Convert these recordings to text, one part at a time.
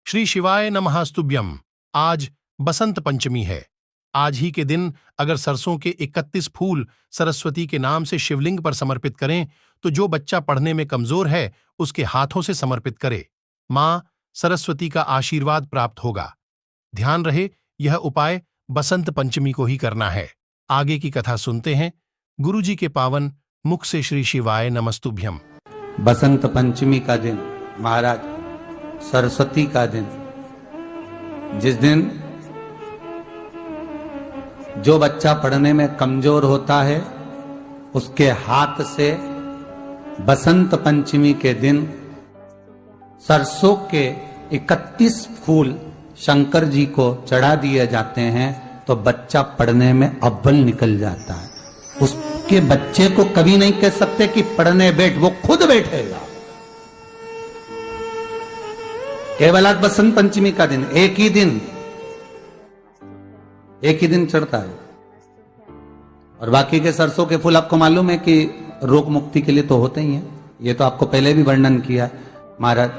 श्री शिवाय नमस्तुभ्यम। आज बसंत पंचमी है। आज ही के दिन अगर सरसों के 31 फूल सरस्वती के नाम से शिवलिंग पर समर्पित करें तो जो बच्चा पढ़ने में कमजोर है उसके हाथों से समर्पित करे, मां सरस्वती का आशीर्वाद प्राप्त होगा। ध्यान रहे, यह उपाय बसंत पंचमी को ही करना है। आगे की कथा सुनते हैं गुरुजी के पावन मुख से। श्री शिवाय नमस्तुभ्यम। बसंत पंचमी का दिन महाराज, सरस्वती का दिन, जिस दिन जो बच्चा पढ़ने में कमजोर होता है उसके हाथ से बसंत पंचमी के दिन सरसों के 31 फूल शंकर जी को चढ़ा दिए जाते हैं तो बच्चा पढ़ने में अव्वल निकल जाता है। उसके बच्चे को कभी नहीं कह सकते कि पढ़ने बैठ, वो खुद बैठेगा। केवल आज बसंत पंचमी का दिन, एक ही दिन चढ़ता है। और बाकी के सरसों के फूल आपको मालूम है कि रोग मुक्ति के लिए तो होते ही हैं। ये तो आपको पहले भी वर्णन किया है महाराज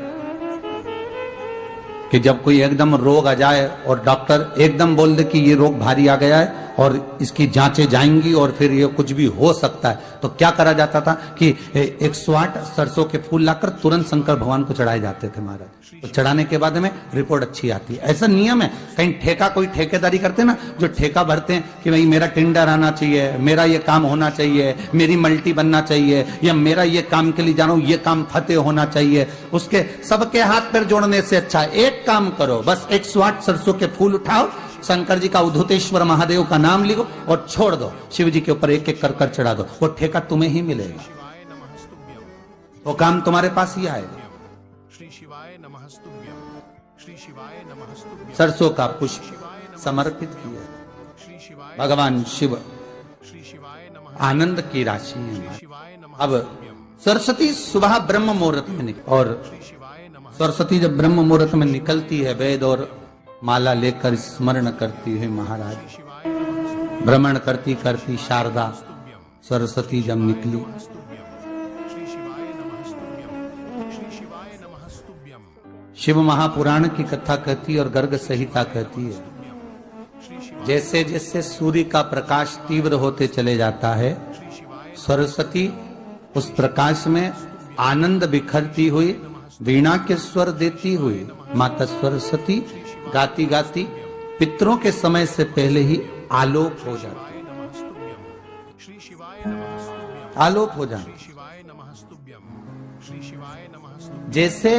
कि जब कोई एकदम रोग आ जाए और डॉक्टर एकदम बोल दे कि ये रोग भारी आ गया है और इसकी जांचें जाएंगी और फिर ये कुछ भी हो सकता है, तो क्या करा जाता था कि 108 सरसों के फूल लाकर तुरंत शंकर भगवान को चढ़ाए जाते थे महाराज। तो चढ़ाने के बाद में रिपोर्ट अच्छी आती है। ऐसा नियम है। कहीं ठेका, कोई ठेकेदारी करते ना, जो ठेका भरते हैं कि भाई मेरा टेंडर आना चाहिए, मेरा ये काम होना चाहिए, मेरी मल्टी बनना चाहिए, या मेरा ये काम के लिए जा रहा हूं, ये काम फतेह होना चाहिए, उसके सबके हाथ पैर जोड़ने से अच्छा एक काम करो, बस 108 सरसों के फूल उठाओ, शंकर जी का, उद्धतेश्वर महादेव का नाम लिखो और छोड़ दो, शिव जी के ऊपर एक एक कर कर चढ़ा दो, वो ठेका तुम्हें ही मिलेगा, वो काम तुम्हारे पास ही आएगा। सरसों का पुष्प समर्पित किया भगवान शिव, आनंद की राशि है। अब सरस्वती सुबह ब्रह्म मुहूर्त में निकल, और सरस्वती जब ब्रह्म मुहूर्त में निकलती है, वेद और माला लेकर स्मरण करती है महाराज, भ्रमण करती करती शारदा सरस्वती जब निकली, शिव महापुराण की कथा कहती है और गर्ग संहिता कहती है, जैसे जैसे सूर्य का प्रकाश तीव्र होते चले जाता है, सरस्वती उस प्रकाश में आनंद बिखरती हुई, वीणा के स्वर देती हुई माता सरस्वती गाती गाती पितरों के समय से पहले ही आलोक हो जाती, आलोक हो जाती। जैसे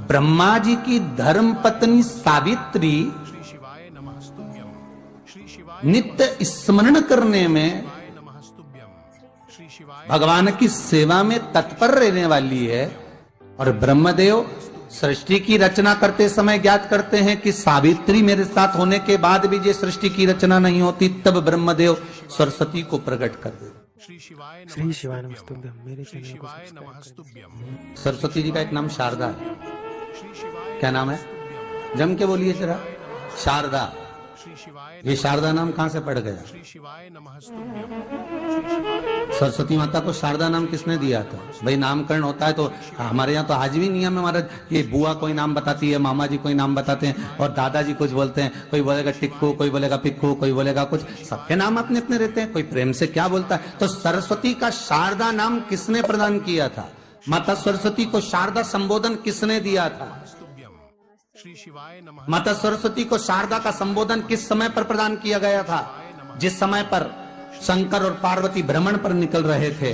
ब्रह्मा जी की धर्म पत्नी सावित्री नित्य स्मरण करने में, भगवान की सेवा में तत्पर रहने वाली है, और ब्रह्मदेव सृष्टि की रचना करते समय ज्ञात करते हैं कि सावित्री मेरे साथ होने के बाद भी ये सृष्टि की रचना नहीं होती, तब ब्रह्मदेव सरस्वती को प्रकट कर दे। श्री शिवाय नमस्तुभ्यम। मेरे चैनल को सब्सक्राइब। सरस्वती जी का एक नाम शारदा है। क्या नाम है? जम के बोलिए जरा। शारदा। ये शारदा नाम कहां से पड़ गया? सरस्वती माता को शारदा नाम किसने दिया था? भाई नामकरण होता है तो हमारे यहाँ तो आज भी नियम है महाराज, ये बुआ कोई नाम बताती है, मामा जी कोई नाम बताते हैं और दादाजी कुछ बोलते हैं, कोई बोलेगा टिक्कू, कोई बोलेगा पिक्कू, कोई बोलेगा कुछ, सबके नाम अपने अपने रहते हैं, कोई प्रेम से क्या बोलता है। तो सरस्वती का शारदा नाम किसने प्रदान किया था? माता सरस्वती को शारदा संबोधन किसने दिया था? माता सरस्वती को शारदा का संबोधन किस समय पर प्रदान किया गया था? जिस समय पर शंकर और पार्वती भ्रमण पर निकल रहे थे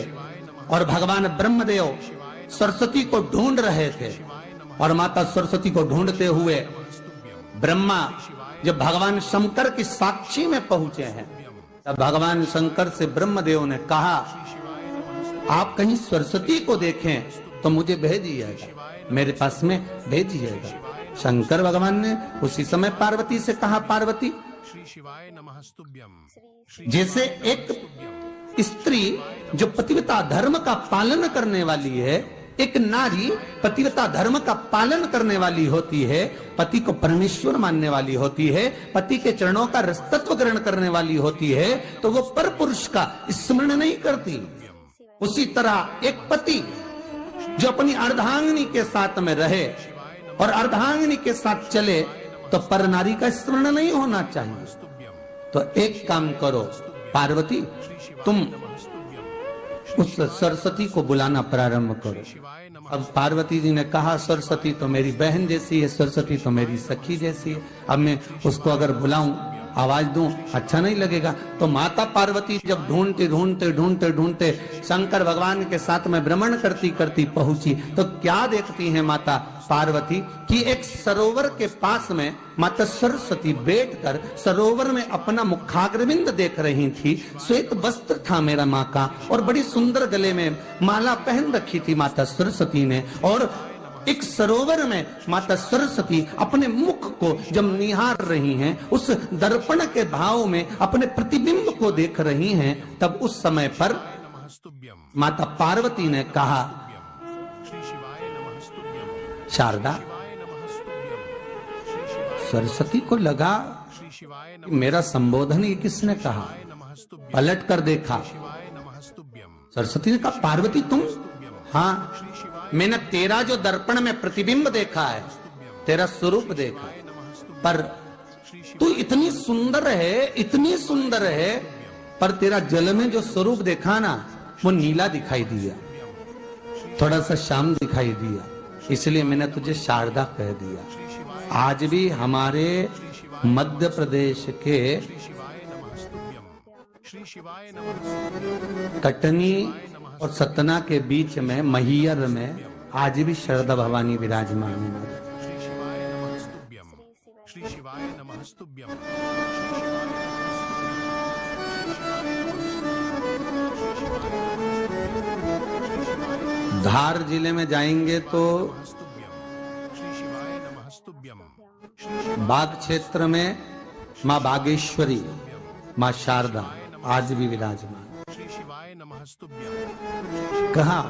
और भगवान ब्रह्मदेव सरस्वती को ढूंढ रहे थे, और माता सरस्वती को ढूंढते हुए ब्रह्मा जब भगवान शंकर की साक्षी में पहुंचे हैं, तब भगवान शंकर से ब्रह्मदेव ने कहा, आप कहीं सरस्वती को देखें तो मुझे भेजिएगा, मेरे पास में भेजिएगा। शंकर भगवान ने उसी समय पार्वती से कहा, पार्वती, जैसे एक स्त्री जो पतिव्रता धर्म का पालन करने वाली है, एक नारी पतिव्रता धर्म का पालन करने वाली होती है, पति को परमेश्वर मानने वाली होती है, पति के चरणों का रसतत्व ग्रहण करने वाली होती है, तो वो पर पुरुष का स्मरण नहीं करती। उसी तरह एक पति जो अपनी अर्धांगिनी के साथ में रहे और अर्धांगिनी के साथ चले तो पर नारी का स्मरण नहीं होना चाहिए। तो एक काम करो पार्वती, तुम उस सरस्वती को बुलाना प्रारंभ करो। अब पार्वती जी ने कहा सरस्वती तो मेरी बहन जैसी है, सरस्वती तो मेरी सखी जैसी है, अब मैं उसको अगर बुलाऊं, आवाज दूं, अच्छा नहीं लगेगा। तो माता पार्वती जब ढूंढते ढूंढते ढूंढते ढूंढते शंकर भगवान के साथ में भ्रमण करती करती पहुंची, तो क्या देखती है माता पार्वती कि एक सरोवर के पास में माता सरस्वती बैठकर सरोवर में अपना मुखाग्रविंद देख रही थी। श्वेत वस्त्र था मेरा माँ का और बड़ी सुंदर गले में माला पहन रखी थी माता सरस्वती ने, और एक सरोवर में माता सरस्वती अपने मुख को जब निहार रही हैं, उस दर्पण के भाव में अपने प्रतिबिंब को देख रही हैं, तब उस समय पर माता पार्वती ने कहा शारदा, सरस्वती को लगा मेरा संबोधन ये किसने कहा, पलट कर देखा, सरस्वती ने कहा पार्वती तुम? हाँ, मैंने तेरा जो दर्पण में प्रतिबिंब देखा है, तेरा स्वरूप देखा, पर तू इतनी सुंदर है, इतनी सुंदर है, पर तेरा जल में जो स्वरूप देखा ना वो नीला दिखाई दिया, थोड़ा सा श्याम दिखाई दिया, इसलिए मैंने तुझे शारदा कह दिया। आज भी हमारे मध्य प्रदेश के कटनी और सतना के बीच में महियर में आज भी शारदा भवानी विराजमान है। धार जिले में जाएंगे तो बाग क्षेत्र में माँ बागेश्वरी, माँ शारदा आज भी विराजमान। कहा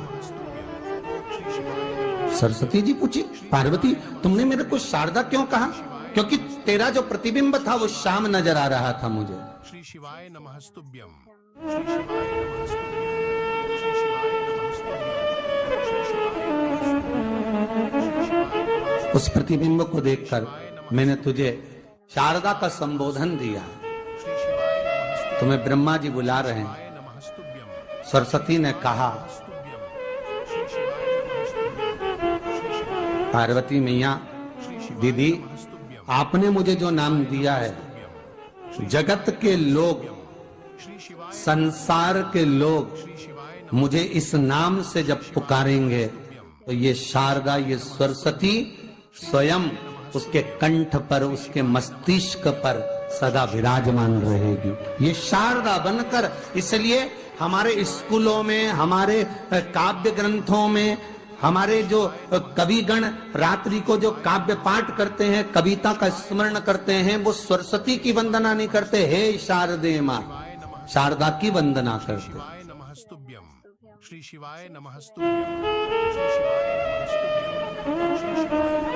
सरस्वती जी पूछी पार्वती तुमने मेरे को शारदा क्यों कहा? क्योंकि तेरा जो प्रतिबिंब था वो श्याम नजर आ रहा था मुझे। श्री शिवाय नमस्तुभ्यम। उस प्रतिबिंब को देखकर मैंने तुझे शारदा का संबोधन दिया। तुम्हें ब्रह्मा जी बुला रहे हैं। सरस्वती ने कहा पार्वती मैया दीदी, आपने मुझे जो नाम दिया है, जगत के लोग, संसार के लोग मुझे इस नाम से जब पुकारेंगे तो ये शारदा, ये सरस्वती स्वयं उसके कंठ पर, उसके मस्तिष्क पर सदा विराजमान रहेगी, ये शारदा बनकर। इसलिए हमारे स्कूलों में, हमारे काव्य ग्रंथों में, हमारे जो कविगण रात्रि को जो काव्य पाठ करते हैं, कविता का स्मरण करते हैं, वो सरस्वती की वंदना नहीं करते, हे शारदे मां, शारदा की वंदना करते। श्री शिवाय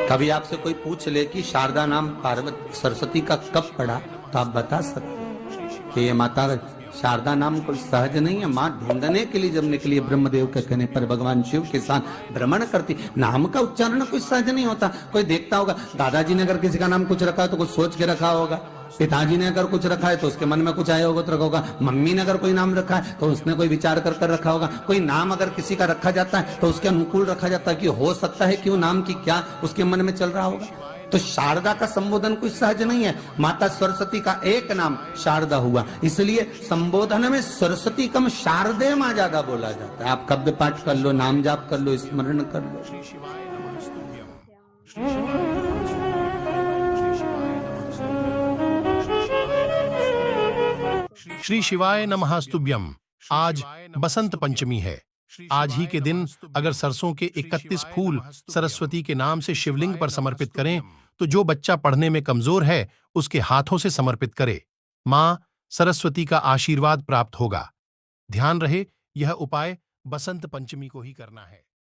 कभी आपसे कोई पूछ ले कि शारदा नाम पार्वती सरस्वती का कब पड़ा, तो आप बता सकते कि ये माता शारदा नाम कोई सहज नहीं है। माँ ढूंढने के लिए जब निकली, ब्रह्मदेव के कहने पर भगवान शिव के साथ भ्रमण करती। नाम का उच्चारण कोई सहज नहीं होता। कोई देखता होगा, दादाजी ने अगर किसी का नाम कुछ रखा है तो कुछ सोच के रखा होगा, पिताजी ने अगर कुछ रखा है तो उसके मन में कुछ आया होगा तो रखा होगा, मम्मी ने अगर कोई नाम रखा है तो उसने कोई विचार कर कर रखा होगा। कोई नाम अगर किसी का रखा जाता है तो उसके अनुकूल रखा जाता है कि हो सकता है कि वो नाम की क्या उसके मन में चल रहा होगा। तो शारदा का संबोधन कोई सहज नहीं है। माता सरस्वती का एक नाम शारदा हुआ, इसलिए संबोधन में सरस्वती कम शारदे मां ज्यादा बोला जाता है। आप काव्य पाठ कर लो, नाम जाप कर लो, स्मरण कर लो। श्री शिवाय नमस्तुभ्यम। आज बसंत पंचमी है। आज ही के दिन अगर सरसों के 31 फूल सरस्वती के नाम से शिवलिंग पर समर्पित करें तो जो बच्चा पढ़ने में कमजोर है उसके हाथों से समर्पित करे, मां सरस्वती का आशीर्वाद प्राप्त होगा। ध्यान रहे, यह उपाय बसंत पंचमी को ही करना है।